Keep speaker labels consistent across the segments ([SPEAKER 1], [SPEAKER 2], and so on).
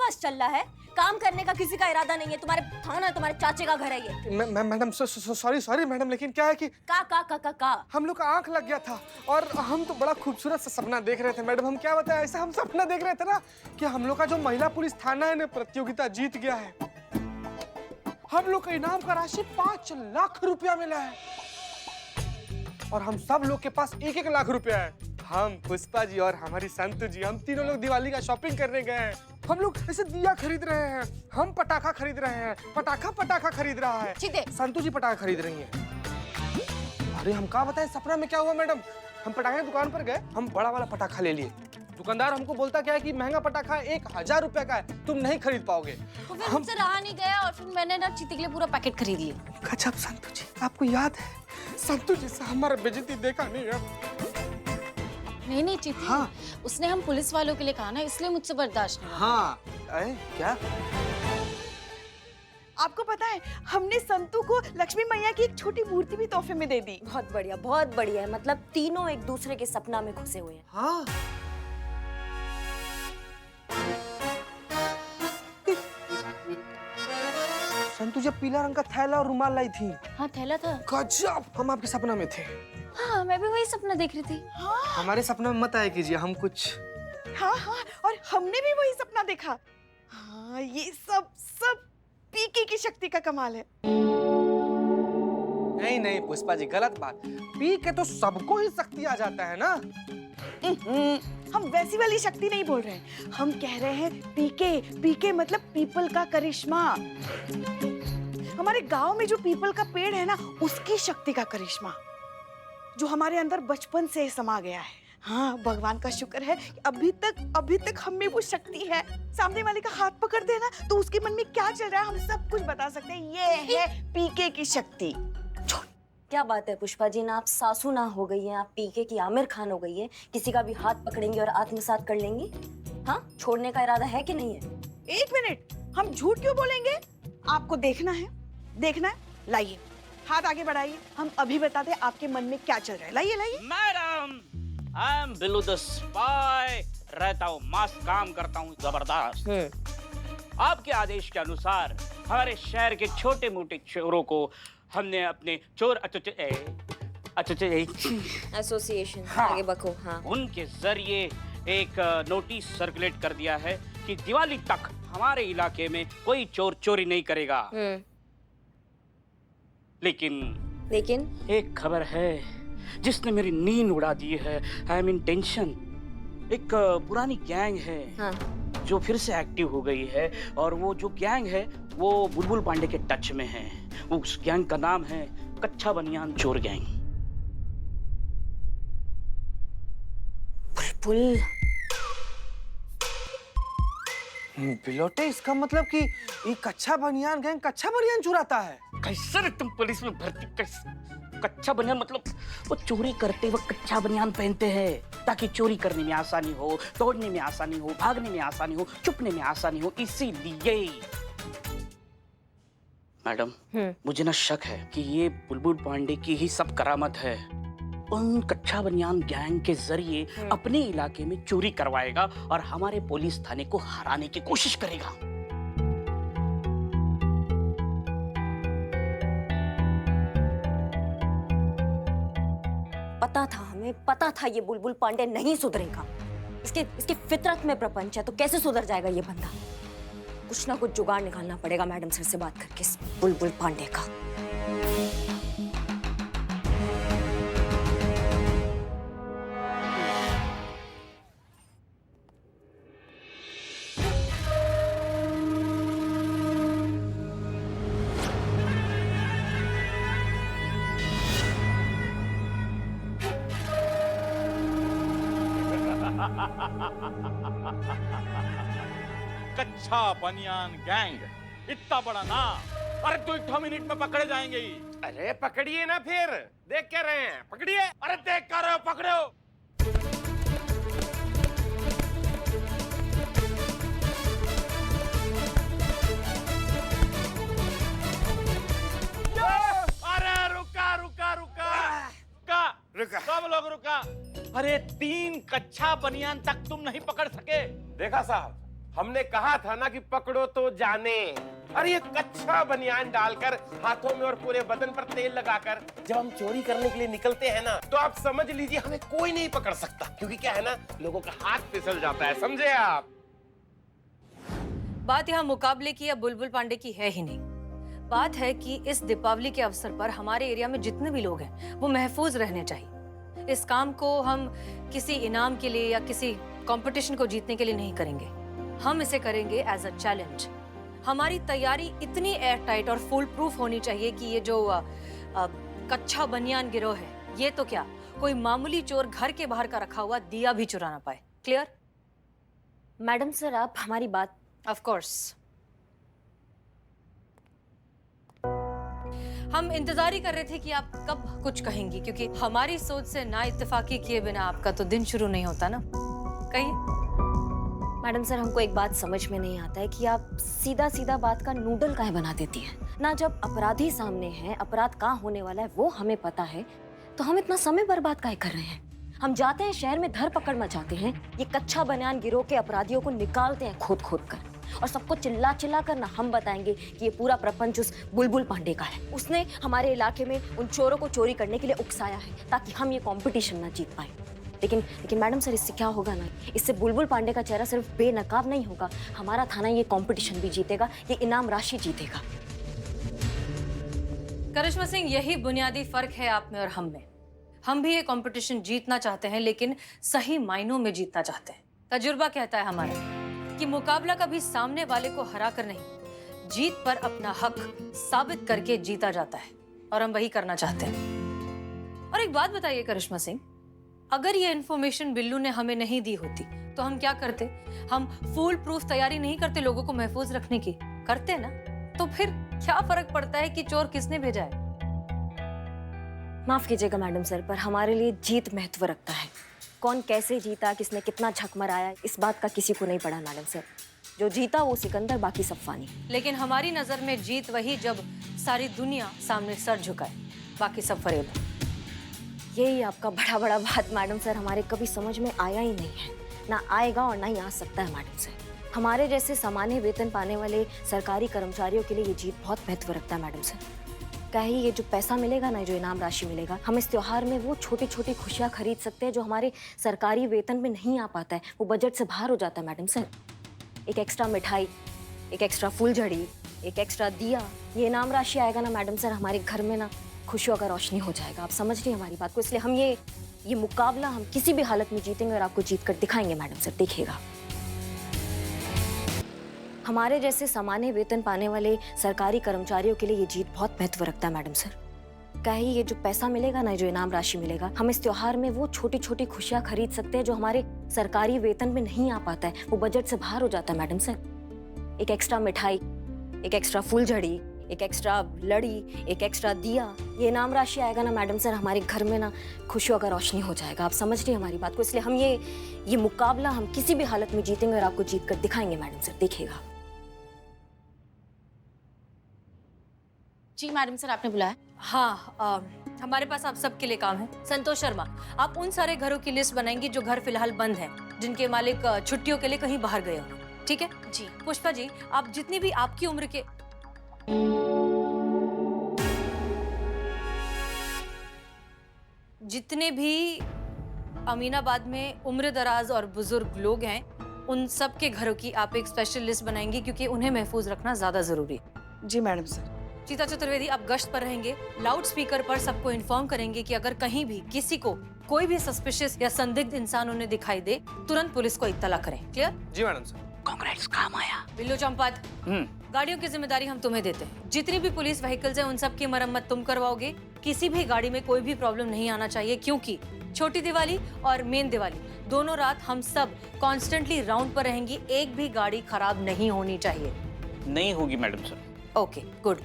[SPEAKER 1] बकवास चल रहा है? काम करने का किसी का इरादा नहीं है। तुम्हारे थाना तुम्हारे चाचे का घर है ये।
[SPEAKER 2] मैडम सॉरी मैडम, लेकिन क्या है कि
[SPEAKER 1] का
[SPEAKER 2] हम लोग का आंख लग गया था और हम तो बड़ा खूबसूरत सा सपना देख रहे थे मैडम। हम क्या बताएं, ऐसा हम सपना देख रहे थे ना कि हम लोग का जो महिला पुलिस थाना है ना प्रतियोगिता जीत गया है। हम लोग का इनाम का राशि 5 लाख रुपया मिला है और हम सब लोग के पास 1-1 लाख रुपया है। हम पुष्पा जी और हमारी संतु जी, हम तीनों लोग दिवाली का शॉपिंग करने गए हैं। हम लोग ऐसे दिया खरीद रहे हैं, हम पटाखा खरीद रहे हैं, पटाखा खरीद रहा है, संतु जी पटाखा खरीद रही हैं। अरे हम क्या बताएं सपना में क्या हुआ मैडम। हम पटाखे की दुकान पर गए, हम बड़ा वाला पटाखा ले लिए। दुकानदार हमको बोलता क्या है कि महंगा पटाखा 1000 रुपए का है, तुम नहीं खरीद पाओगे।
[SPEAKER 3] तो फिर हमसे रहा नहीं गया और फिर मैंने ना चीती के लिए पूरा पैकेट खरीद लिया।
[SPEAKER 2] गजब संतु जी, आपको याद है संतु जी से हमारा बेइज्जती देखा नहीं है।
[SPEAKER 3] नहीं चीती,
[SPEAKER 2] हाँ।
[SPEAKER 3] उसने हम पुलिस वालों के लिए कहा ना, इसलिए मुझसे बर्दाश्त नहीं।
[SPEAKER 2] हाँ क्या
[SPEAKER 4] आपको पता है हमने संतू को लक्ष्मी मैया की एक छोटी मूर्ति भी तोहफे में दे दी।
[SPEAKER 1] बहुत बढ़िया है। मतलब तीनों एक दूसरे के सपना में घुसे हुए हैं।
[SPEAKER 2] हाँ संतु जब पीला रंग का थैला और रुमाल लाई थी।
[SPEAKER 3] हाँ थैला था।
[SPEAKER 2] गजब, हम आपके सपना में थे।
[SPEAKER 3] हाँ मैं भी वही सपना देख रही थी।
[SPEAKER 4] हाँ
[SPEAKER 2] हमारे सपना में मत आया कीजिए, हम कुछ
[SPEAKER 4] हाँ और हमने भी वही सपना देखा। हाँ ये सब पीके की शक्ति का कमाल है।
[SPEAKER 2] नहीं पुष्पा जी, गलत बात। पी के तो सबको ही शक्ति आ जाता है ना।
[SPEAKER 4] हम वैसी वाली शक्ति नहीं बोल रहे हैं, हम कह रहे हैं पीके मतलब पीपल का करिश्मा। हमारे गांव में जो पीपल का पेड़ है ना, उसकी शक्ति का करिश्मा जो हमारे अंदर बचपन से समा गया है। हाँ भगवान का शुक्र है कि अभी तक हम में वो शक्ति है। सामने वाले का हाथ पकड़ देना तो उसके मन में क्या चल रहा है हम सब कुछ बता सकते हैं। ये है पीके की शक्ति।
[SPEAKER 1] क्या बात है पुष्पा जी, ना आप सासू ना हो गई हैं, आप पीके की आमिर खान हो गई है। किसी का भी हाथ पकड़ेंगी और आत्मसात कर लेंगी। हाँ, छोड़ने का इरादा है कि नहीं है?
[SPEAKER 4] 1 मिनट, हम झूठ क्यों बोलेंगे? आपको देखना है? लाइए हाथ आगे बढ़ाइए, हम अभी बताते हैं आपके मन में क्या चल रहा है। लाइए।
[SPEAKER 5] Madam, I am Billu the spy, रहता हूँ मस्त, काम करता हूँ जबरदस्त। आपके आदेश के अनुसार हमारे शहर के छोटे मोटे चोरों को हमने अपने चोर
[SPEAKER 1] एसोसिएशन आगे बको। हाँ,
[SPEAKER 5] उनके जरिए एक नोटिस सर्कुलेट कर दिया है कि दिवाली तक हमारे इलाके में कोई चोर चोरी नहीं करेगा। लेकिन एक खबर है जिसने मेरी नींद उड़ा दी है। I am in tension. एक पुरानी गैंग है,
[SPEAKER 1] हाँ।
[SPEAKER 5] जो फिर से एक्टिव हो गई है और वो जो गैंग है वो बुलबुल पांडे के टच में है। उस गैंग का नाम है कच्चा बनियान चोर गैंग।
[SPEAKER 1] बुलबुल
[SPEAKER 2] बिलोटे, इसका मतलब कि ये कच्चा बनियान गैंग कच्चा बनियान चुराता है।
[SPEAKER 5] कैसे रे तुम पुलिस में भर्ती? कच्चा बनियान मतलब वो चोरी करते वक्त कच्चा बनियान पहनते हैं ताकि चोरी करने में आसानी हो, तोड़ने में आसानी हो, भागने में आसानी हो, छुपने में आसानी हो, इसीलिए। मैडम, मुझे ना शक है कि ये बुलबुल पांडे की ही सब करामत है। उन कच्चा बनियान गैंग के जरिए अपने इलाके में चोरी करवाएगा और हमारे पुलिस थाने को हराने की कोशिश करेगा।
[SPEAKER 1] हमें पता था ये बुलबुल पांडे नहीं सुधरेगा। इसके फितरत में प्रपंच है, तो कैसे सुधर जाएगा ये बंदा? कुछ ना कुछ जुगाड़ निकालना पड़ेगा मैडम सर से बात करके इस बुलबुल पांडे का।
[SPEAKER 6] कच्चा बनियान गैंग इतना बड़ा ना, अरे 2 मिनट में पकड़े जाएंगे ही।
[SPEAKER 7] अरे पकड़िए ना, फिर देख क्या रहे हैं, पकड़िए।
[SPEAKER 6] अरे देख कर रहे हो, पकड़ो। अरे रुका, सब लोग रुका। अरे 3 कच्चा बनियान तक तुम नहीं पकड़ सके।
[SPEAKER 7] देखा साहब, हमने कहा था ना कि पकड़ो तो जाने। अरे ये कच्चा बनियान डालकर हाथों में और पूरे बदन पर तेल लगाकर जब हम चोरी करने के लिए निकलते हैं ना, तो आप समझ लीजिए हमें कोई नहीं पकड़ सकता, क्योंकि क्या है ना, लोगों का हाथ फिसल जाता है, समझे आप?
[SPEAKER 8] बात यहाँ मुकाबले की या बुलबुल पांडे की है ही नहीं। बात है कि इस दीपावली के अवसर पर हमारे एरिया में जितने भी लोग हैं वो महफूज रहने चाहिए। इस काम को हम किसी इनाम के लिए या किसी कंपटीशन को जीतने के लिए नहीं करेंगे, हम इसे करेंगे एज अ चैलेंज। हमारी तैयारी इतनी एयर टाइट और फुल प्रूफ होनी चाहिए कि ये जो कच्चा बनियान गिरोह है, ये तो क्या, कोई मामूली चोर घर के बाहर का रखा हुआ दिया भी चुरा ना पाए। क्लियर?
[SPEAKER 1] मैडम सर, आप हमारी बात।
[SPEAKER 8] Of course. हम इंतजार ही कर रहे थे कि आप कब कुछ कहेंगी, क्योंकि हमारी सोच से ना इत्तेफाकी किए बिना आपका तो दिन शुरू नहीं होता ना। कहिए।
[SPEAKER 1] मैडम सर, हमको एक बात समझ में नहीं आता है कि आप सीधा सीधा बात का नूडल काहे बना देती हैं ना। जब अपराधी सामने हैं, अपराध कहाँ होने वाला है वो हमें पता है, तो हम इतना समय बर्बाद काहे कर रहे हैं? हम जाते हैं शहर में, धर पकड़ मचाते हैं, ये कच्चा बनियान गिरोह के अपराधियों को निकालते हैं खोद खोद कर, और सबको चिल्ला चिल्ला कर ना हम बताएंगे कि ये पूरा प्रपंच उस बुलबुल पांडे का है। उसने हमारे इलाके में उन चोरों को चोरी करने के लिए उकसाया है ताकि हम ये कंपटीशन ना जीत पाए। लेकिन मैडम सर, इससे क्या होगा ना, इससे बुलबुल पांडे का चेहरा सिर्फ बेनकाब नहीं होगा, हमारा थाना ये कंपटीशन भी जीतेगा, ये इनाम राशि जीतेगा।
[SPEAKER 8] करिश्मा सिंह, यही बुनियादी फर्क है आप में और हम में। हम भी ये कंपटीशन जीतना चाहते हैं, लेकिन सही मायनों में जीतना चाहते हैं। तजुर्बा कहता है हमारा कि मुकाबला कभी सामने वाले को हरा कर नहीं, जीत पर अपना हक साबित करके जीता जाता है, और हम वही करना चाहते हैं। और एक बात बताइए करिश्मा सिंह, अगर ये इन्फॉर्मेशन बिल्लू ने हमें नहीं दी होती तो हम क्या करते? हम फुल प्रूफ तैयारी नहीं करते लोगों को महफूज रखने की? करते ना। तो फिर क्या फर्क पड़ता है कि चोर किसने भेजा है?
[SPEAKER 1] माफ कीजिएगा मैडम सर, पर हमारे लिए जीत महत्व रखता है। कौन कैसे जीता, किसने कितना झक मराया, इस बात का किसी को नहीं पड़ा मैडम सर। जो जीता वो सिकंदर, बाकी सब फानी।
[SPEAKER 8] लेकिन हमारी नजर में जीत वही जब सारी दुनिया सामने सर झुकाए, बाकी सब फरेब।
[SPEAKER 1] यही आपका बड़ा बड़ा बात मैडम सर हमारे कभी समझ में आया ही नहीं है, ना आएगा और ना ही आ सकता है मैडम सर। हमारे जैसे सामान्य वेतन पाने वाले सरकारी कर्मचारियों के लिए ये जीत बहुत महत्व रखता है मैडम सर। क्या ही ये जो पैसा मिलेगा ना, जो इनाम राशि मिलेगा, हम इस त्योहार में वो छोटी छोटी खुशियाँ खरीद सकते हैं जो हमारे सरकारी वेतन में नहीं आ पाता है, वो बजट से बाहर हो जाता है मैडम सर। एक एक्स्ट्रा मिठाई, एक एक्स्ट्रा फूलझड़ी, एक एक्स्ट्रा दिया, ये इनाम राशि आएगा ना मैडम सर, हमारे घर में ना खुशियों का रोशनी हो जाएगा। आप समझ रही हैं हमारी बात को? इसलिए हम ये मुकाबला हम किसी भी हालत में जीतेंगे और आपको जीत कर दिखाएंगे मैडम सर, देखिएगा। हमारे जैसे सामान्य वेतन पाने वाले सरकारी कर्मचारियों के लिए ये जीत बहुत महत्व रखता है मैडम सर। क्या ही ये जो पैसा मिलेगा ना, जो इनाम राशि मिलेगा, हम इस त्योहार में वो छोटी छोटी खुशियाँ खरीद सकते हैं जो हमारे सरकारी वेतन में नहीं आ पाता है, वो बजट से बाहर हो जाता है मैडम सर। एक एक्स्ट्रा मिठाई, एक एक्स्ट्रा फूलझड़ी, एक एक्स्ट्रा लड़ी, एक एक्स्ट्रा दिया, ये इनाम राशि आएगा ना मैडम सर, हमारे घर में ना खुशियों का रोशनी हो जाएगा। आप समझ रही हैं हमारी बात को? इसलिए हम ये मुकाबला हम किसी भी हालत में जीतेंगे और आपको जीत कर दिखाएंगे मैडम सर, देखिएगा।
[SPEAKER 3] जी मैडम सर, आपने बुलाया?
[SPEAKER 8] हाँ, हमारे पास आप सबके लिए काम है। संतोष शर्मा, आप उन सारे घरों की लिस्ट बनाएंगी जो घर फिलहाल बंद हैं, जिनके मालिक छुट्टियों के लिए कहीं बाहर गए होंगे, ठीक है?
[SPEAKER 3] जी।
[SPEAKER 8] पुष्पा जी, आप जितनी भी आपकी उम्र के जितने भी अमीनाबाद में उम्र दराज और बुजुर्ग लोग हैं, उन सब के घरों की आप एक स्पेशल लिस्ट बनाएंगी, क्योंकि उन्हें महफूज रखना ज्यादा जरूरी है।
[SPEAKER 4] जी मैडम सर।
[SPEAKER 8] चीता चतुर्वेदी, आप गश्त पर रहेंगे, लाउड स्पीकर पर सबको इन्फॉर्म करेंगे कि अगर कहीं भी किसी को कोई भी सस्पिशियस या संदिग्ध इंसान उन्हें दिखाई दे, तुरंत पुलिस को इत्तला करें। क्लियर?
[SPEAKER 2] जी मैडम सर।
[SPEAKER 5] कांग्रेस काम आया।
[SPEAKER 8] बिल्लू चंपात, गाड़ियों की जिम्मेदारी हम तुम्हें देते हैं। जितनी भी पुलिस व्हीकल्स हैं उन सब की मरम्मत तुम करवाओगे। किसी भी गाड़ी में कोई भी प्रॉब्लम नहीं आना चाहिए, क्योंकि छोटी दिवाली और मेन दिवाली दोनों रात हम सब कॉन्स्टेंटली राउंड पर रहेंगी। एक भी गाड़ी खराब नहीं होनी चाहिए।
[SPEAKER 5] नहीं होगी madam sir.
[SPEAKER 8] Okay, good.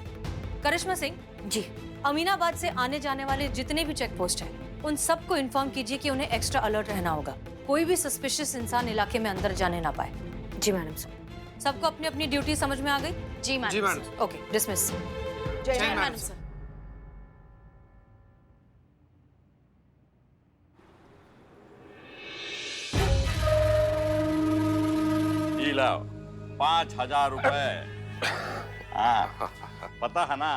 [SPEAKER 8] Karishma Singh
[SPEAKER 1] ji.
[SPEAKER 8] Aminabad से आने जाने वाले जितने भी चेक पोस्ट हैं, उन सबको इन्फॉर्म कीजिए कि उन्हें एक्स्ट्रा अलर्ट रहना होगा। कोई भी सस्पिशियस इंसान इलाके में अंदर जाने ना पाए।
[SPEAKER 1] जी मैडम सर।
[SPEAKER 8] सबको अपनी अपनी ड्यूटी समझ में आ गई?
[SPEAKER 3] जी मैडम।
[SPEAKER 2] जी मैडम।
[SPEAKER 8] Okay, dismiss.
[SPEAKER 4] जय
[SPEAKER 2] मैडम
[SPEAKER 3] मैडम सर।
[SPEAKER 6] ये लाओ, 5,000 रुपए। हाँ, पता है ना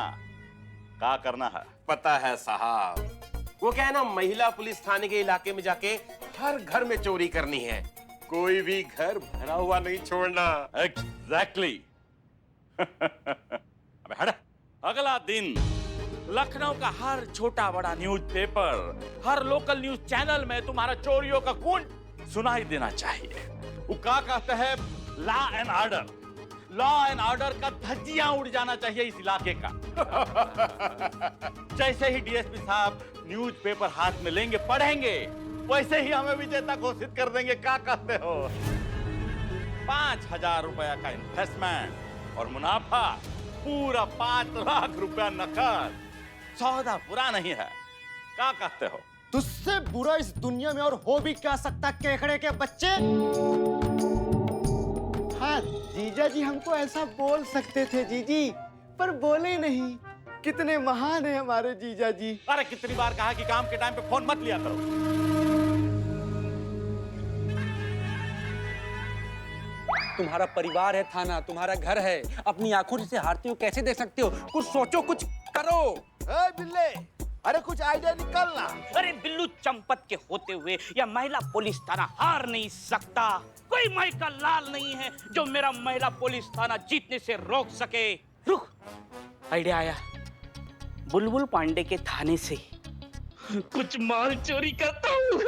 [SPEAKER 6] क्या करना है?
[SPEAKER 7] पता है साहब, वो क्या है ना, महिला पुलिस थाने के इलाके में जाके हर घर में चोरी करनी है, कोई भी घर भरा हुआ नहीं छोड़ना।
[SPEAKER 6] एग्जैक्टली। अबे हट। अगला दिन लखनऊ का हर छोटा बड़ा न्यूज़पेपर, हर लोकल न्यूज चैनल में तुम्हारा चोरियों का गुण सुनाई देना चाहिए। वो क्या कहते हैं, law and order. Law and order का धज्जियां उड़ जाना चाहिए इस इलाके का। जैसे ही डीएसपी साहब न्यूज़पेपर हाथ में लेंगे, पढ़ेंगे, वैसे ही हमें विजेता घोषित कर देंगे। क्या कहते हो? 5,000 रुपया का इन्वेस्टमेंट और मुनाफा पूरा 5 लाख रुपया नकद। सौदा बुरा नहीं है। क्या कहते हो?
[SPEAKER 9] तुझसे बुरा इस दुनिया में और हो भी क्या सकता, केकड़े के बच्चे। हाँ जीजा जी, हमको ऐसा बोल सकते थे जीजी, पर बोले नहीं। कितने महान है हमारे जीजा जी।
[SPEAKER 6] अरे कितनी बार कहा कि काम के टाइम पे फोन मत लिया करो।
[SPEAKER 10] तुम्हारा परिवार है थाना, तुम्हारा घर है। अपनी आंखों से हारते हो कैसे देख सकते हो? कुछ सोचो, कुछ करो।
[SPEAKER 9] ए बिल्ले, अरे कुछ आइडिया निकालना।
[SPEAKER 5] अरे बिल्लू चंपत के होते हुए या महिला पुलिस थाना हार नहीं सकता। कोई माई का लाल नहीं है जो मेरा महिला पुलिस थाना जीतने से रोक सके। रुक, आइडिया आया। बुलबुल पांडे के थाने से कुछ माल चोरी करता हूँ।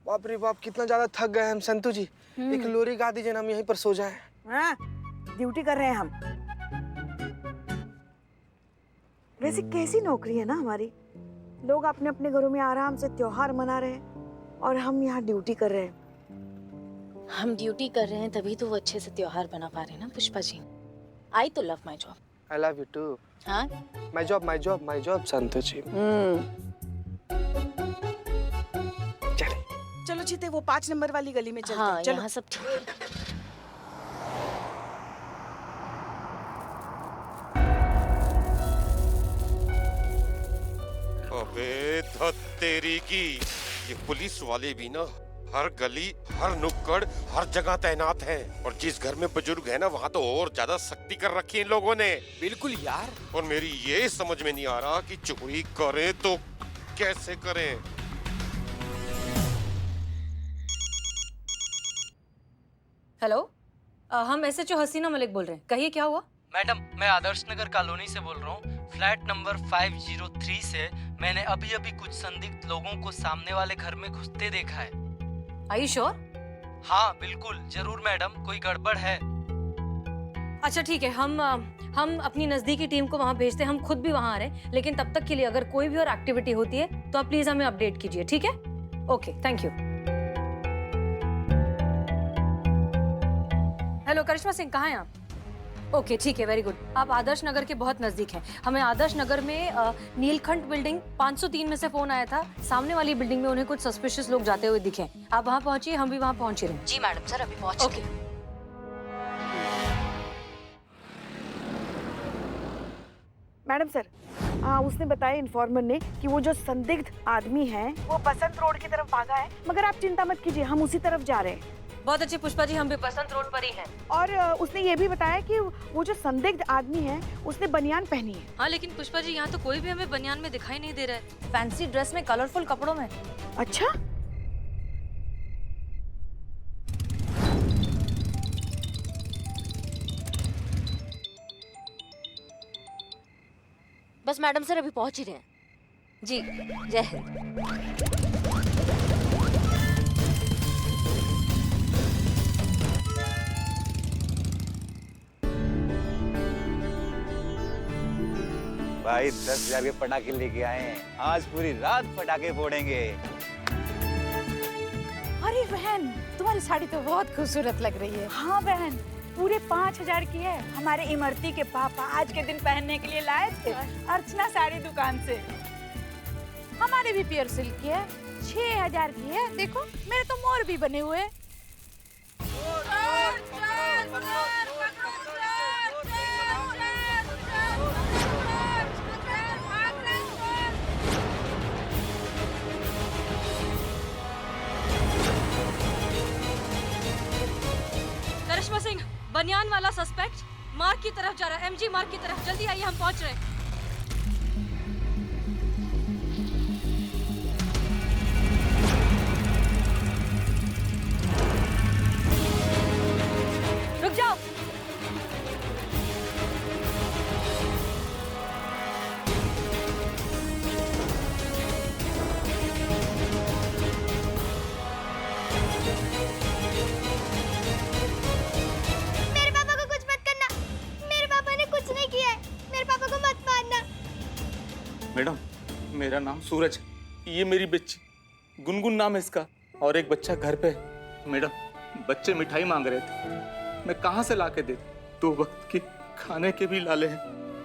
[SPEAKER 2] बाप रे बाप, कितना ज्यादा थक गए हम संतू जी। एक लोरी गा दीजिए ना, हम यहीं पर सो जाएं।
[SPEAKER 4] हाँ, ड्यूटी कर रहे हैं हम। वैसे कैसी नौकरी है ना हमारी। लोग अपने अपने घरों में आराम से त्योहार मना रहे हैं और हम यहाँ ड्यूटी कर रहे हैं।
[SPEAKER 3] हम ड्यूटी कर रहे हैं तभी तो वो अच्छे से त्योहार बना पा रहे हैं ना Pushpa ji. I too love my job.
[SPEAKER 2] I love you too.
[SPEAKER 3] हाँ,
[SPEAKER 2] my job my job my job Santu ji. चलिए
[SPEAKER 4] चलो चीते, वो 5 नंबर वाली गली में चलते
[SPEAKER 3] हाँ,
[SPEAKER 4] हैं। चलो।
[SPEAKER 3] यहाँ सब ठीक है।
[SPEAKER 7] अबे तेरी की, ये पुलिस वाले भी ना हर गली, हर नुक्कड़, हर जगह तैनात हैं। और जिस घर में बुजुर्ग है ना, वहाँ तो और ज्यादा सख्ती कर रखी है इन लोगों ने।
[SPEAKER 9] बिल्कुल यार।
[SPEAKER 7] और मेरी ये समझ में नहीं आ रहा कि चोरी करें तो कैसे करें।
[SPEAKER 8] हेलो, हम एसएचओ हसीना मलिक बोल रहे हैं। कहिए क्या हुआ?
[SPEAKER 11] मैडम, मैं आदर्श नगर कॉलोनी से बोल रहा हूँ। फ्लैट नंबर 503 से मैंने अभी अभी कुछ संदिग्ध लोगों को सामने वाले घर में घुसते देखा है।
[SPEAKER 8] Are you sure?
[SPEAKER 11] हाँ बिल्कुल, जरूर मैडम, कोई गड़बड़ है।
[SPEAKER 8] अच्छा ठीक है, हम अपनी नजदीकी टीम को वहाँ भेजते हैं। हम खुद भी वहाँ आ रहे हैं, लेकिन तब तक के लिए अगर कोई भी और एक्टिविटी होती है तो आप प्लीज हमें अपडेट कीजिए, ठीक है? Okay, thank you. हेलो करिश्मा सिंह, कहाँ हैं आप? ओके ठीक है, वेरी गुड। आप आदर्श नगर के बहुत नजदीक हैं। हमें आदर्श नगर में नीलखंड बिल्डिंग 503 में से फोन आया था। सामने वाली बिल्डिंग में उन्हें कुछ सस्पिशियस लोग जाते हुए दिखे। आप वहाँ पहुंचिए, हम भी वहाँ पहुंच रहे हैं।
[SPEAKER 3] जी मैडम, सर अभी पहुंच
[SPEAKER 8] ओके।
[SPEAKER 4] मैडम सर, उसने बताया इन्फॉर्मर ने कि वो जो संदिग्ध आदमी है वो बसंत रोड की तरफ भागा है। मगर आप चिंता मत कीजिए, हम उसी तरफ जा रहे हैं।
[SPEAKER 8] बहुत अच्छी पुष्पा जी, हम भी बसंत रोड पर ही हैं।
[SPEAKER 4] और उसने ये भी बताया कि वो जो संदिग्ध आदमी है उसने बनियान पहनी है।
[SPEAKER 8] हाँ लेकिन पुष्पा जी, यहाँ तो कोई भी हमें बनियान में दिखाई नहीं दे रहा है। फैंसी ड्रेस में, कलरफुल कपड़ों में।
[SPEAKER 4] अच्छा,
[SPEAKER 1] बस मैडम सर अभी पहुंच ही रहे हैं।
[SPEAKER 8] जी,
[SPEAKER 1] जय हिंद।
[SPEAKER 10] भाई 10,000 के पटाखे लेके आए हैं। आज पूरी रात पटाखे फोड़ेंगे।
[SPEAKER 3] अरे बहन, तुम्हारी साड़ी तो बहुत खूबसूरत लग रही है।
[SPEAKER 4] हाँ बहन, पूरे 5,000 की है। हमारे इमरती के पापा आज के दिन पहनने के लिए लाए थे अर्चना साड़ी दुकान से।
[SPEAKER 3] हमारे भी प्योर सिल्क की है, 6,000 की है। देखो मेरे तो मोर भी बने हुए हैं।
[SPEAKER 8] बनियान वाला सस्पेक्ट मार्ग की तरफ जा रहा है, एमजी मार्ग की तरफ। जल्दी आइए, हम पहुंच रहे हैं। रुक जाओ।
[SPEAKER 12] मेरे पापा को कुछ मत करना। मेरे पापा ने कुछ नहीं किया है। मेरे पापा को मत मारना।
[SPEAKER 6] मैडम, मेरा नाम सूरज है। ये मेरी बच्ची गुनगुन नाम है इसका, और एक बच्चा घर पे है। मैडम, बच्चे मिठाई मांग रहे थे, मैं कहाँ से ला के दे? 2 वक्त के खाने के भी लाले हैं,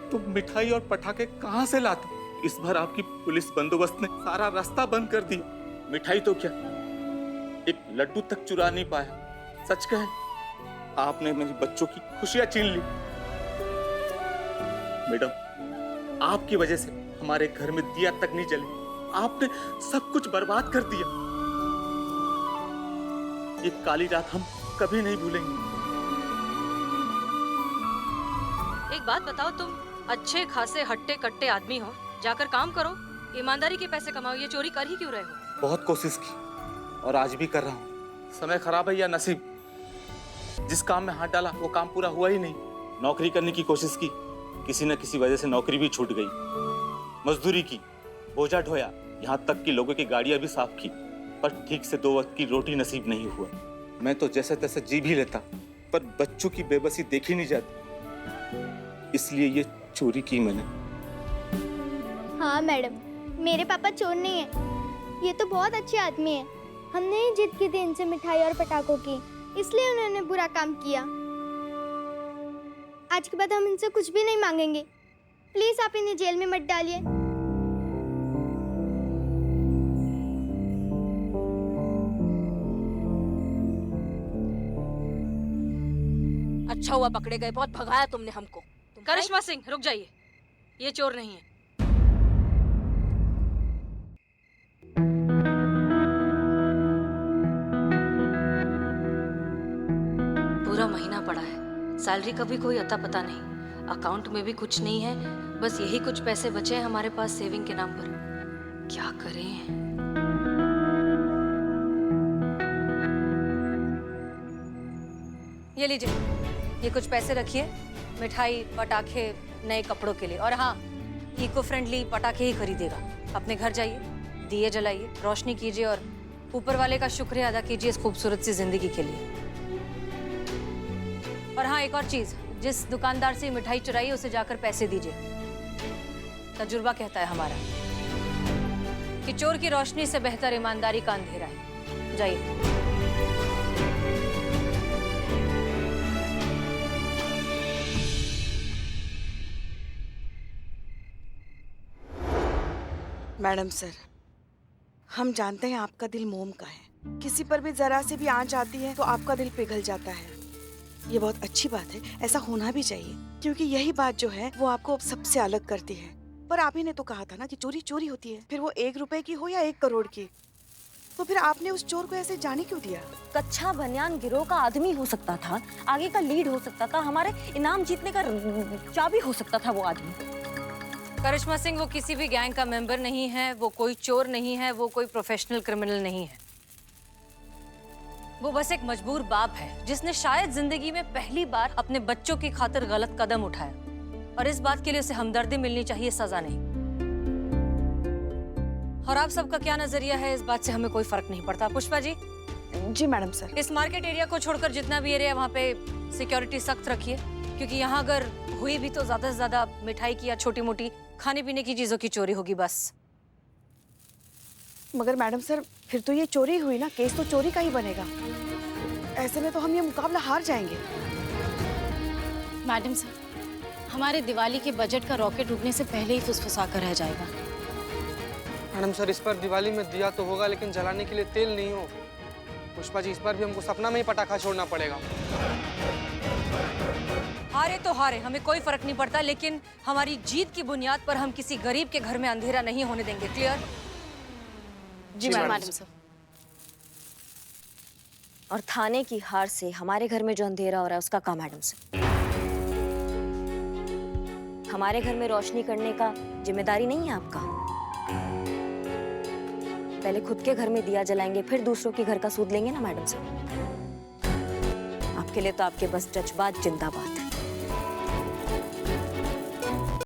[SPEAKER 6] तो मिठाई और पटाखे कहाँ से लाता? इस बार आपकी पुलिस बंदोबस्त ने सारा रास्ता बंद कर दिया। मिठाई तो क्या, एक लड्डू तक चुरा नहीं पाया। सच कहे, आपने मेरी बच्चों की खुशियां छीन ली। मैडम, आपकी वजह से हमारे घर में दिया तक नहीं जले। आपने सब कुछ बर्बाद कर दिया। ये काली रात हम कभी नहीं भूलेंगे।
[SPEAKER 8] एक बात बताओ, तुम अच्छे खासे हट्टे कट्टे आदमी हो, जाकर काम करो, ईमानदारी के पैसे कमाओ, ये चोरी कर ही क्यों रहे हो?
[SPEAKER 6] बहुत कोशिश की और आज भी कर रहा हूँ। समय खराब है या नसीब, जिस काम में हाथ डाला वो काम पूरा हुआ ही नहीं। नौकरी करने की कोशिश की, किसी न किसी वजह से नौकरी भी छूट गई। मजदूरी की, बोझा ढोया, यहाँ तक कि लोगों की गाड़ियां भी साफ की, पर ठीक से 2 वक्त की रोटी नसीब नहीं हुआ। मैं तो जैसे तैसे जी भी लेता, पर बच्चों की बेबसी देखी नहीं जाती, इसलिए ये चोरी की मैंने।
[SPEAKER 12] हाँ मैडम, मेरे पापा चोर नहीं है। ये तो बहुत अच्छे आदमी है। हमने ही जिद की थी इनसे मिठाई और पटाखों की, इसलिए उन्होंने बुरा काम किया। आज के बाद हम इनसे कुछ भी नहीं मांगेंगे। प्लीज आप इन्हें जेल में मत डालिए।
[SPEAKER 8] अच्छा हुआ पकड़े गए, बहुत भगाया तुमने हमको। करिश्मा सिंह, रुक जाइए, ये चोर नहीं है। पूरा महीना पड़ा है, सैलरी का भी कोई अता पता नहीं, अकाउंट में भी कुछ नहीं है, बस यही कुछ पैसे बचे हैं हमारे पास सेविंग के नाम पर। क्या करें? ये लीजिए, ये कुछ पैसे रखिए, मिठाई, पटाखे, नए कपड़ों के लिए। और हाँ, इको फ्रेंडली पटाखे ही खरीदेगा। अपने घर जाइए, दिए जलाइए, रोशनी कीजिए और ऊपर वाले का शुक्रिया अदा कीजिए इस खूबसूरत सी जिंदगी के लिए। और हाँ, एक और चीज, जिस दुकानदार से मिठाई चुराई उसे जाकर पैसे दीजिए। तजुर्बा कहता है हमारा कि चोर की रोशनी से बेहतर ईमानदारी का अंधेरा है। जाइए।
[SPEAKER 4] मैडम सर, हम जानते हैं आपका दिल मोम का है। किसी पर भी जरा से भी आंच आती है तो आपका दिल पिघल जाता है। ये बहुत अच्छी बात है, ऐसा होना भी चाहिए, क्योंकि यही बात जो है वो आपको सबसे अलग करती है। पर आप ही ने तो कहा था ना कि चोरी चोरी होती है, फिर वो 1 रुपए की हो या 1 करोड़ की। तो फिर आपने उस चोर को ऐसे जाने क्यों दिया?
[SPEAKER 1] कच्चा बनियान गिरोह का आदमी हो सकता था, आगे का लीड हो सकता था, हमारे इनाम जीतने का चाबी हो सकता था वो आदमी।
[SPEAKER 8] करिश्मा सिंह वो किसी भी गैंग का मेंबर नहीं है, वो कोई चोर नहीं है, वो कोई प्रोफेशनल क्रिमिनल नहीं है। वो बस एक मजबूर बाप है जिसने शायद जिंदगी में पहली बार अपने बच्चों की खातिर गलत कदम उठाया, और इस बात के लिए उसे हमदर्दी मिलनी चाहिए, सजा नहीं। और आप सबका क्या नजरिया है इस बात से हमें कोई फर्क नहीं पड़ता। पुष्पा जी।
[SPEAKER 4] जी मैडम सर।
[SPEAKER 8] इस मार्केट एरिया को छोड़कर जितना भी एरिया वहाँ पे सिक्योरिटी सख्त रखिए, क्योंकि यहाँ अगर हुई भी तो ज्यादा से ज्यादा मिठाई की या छोटी मोटी खाने पीने की चीजों की चोरी होगी बस।
[SPEAKER 4] मगर मैडम सर, फिर तो ये चोरी हुई ना, केस तो चोरी का ही बनेगा। ऐसे में तो हम ये मुकाबला हार जाएंगे।
[SPEAKER 3] मैडम सर, हमारे दिवाली के बजट का रॉकेट उड़ने से पहले ही फुसफुसा कर रह जाएगा।
[SPEAKER 2] मैडम सर, इस पर दिवाली में दिया तो होगा, लेकिन जलाने के लिए तेल नहीं हो। पुष्पा जी, इस बार भी हमको सपना में ही पटाखा छोड़ना पड़ेगा।
[SPEAKER 8] हारे तो हारे, हमें कोई फर्क नहीं पड़ता, लेकिन हमारी जीत की बुनियाद पर हम किसी गरीब के घर में अंधेरा नहीं होने देंगे। क्लियर?
[SPEAKER 3] जी मैडम सर।
[SPEAKER 1] और थाने की हार से हमारे घर में जो अंधेरा हो रहा है उसका काम मैडम से। हमारे घर में रोशनी करने का जिम्मेदारी नहीं है आपका। पहले खुद के घर में दिया जलाएंगे, फिर दूसरों के घर का सूद लेंगे ना मैडम से। आपके लिए तो आपके बस जज्बात जिंदाबाद है।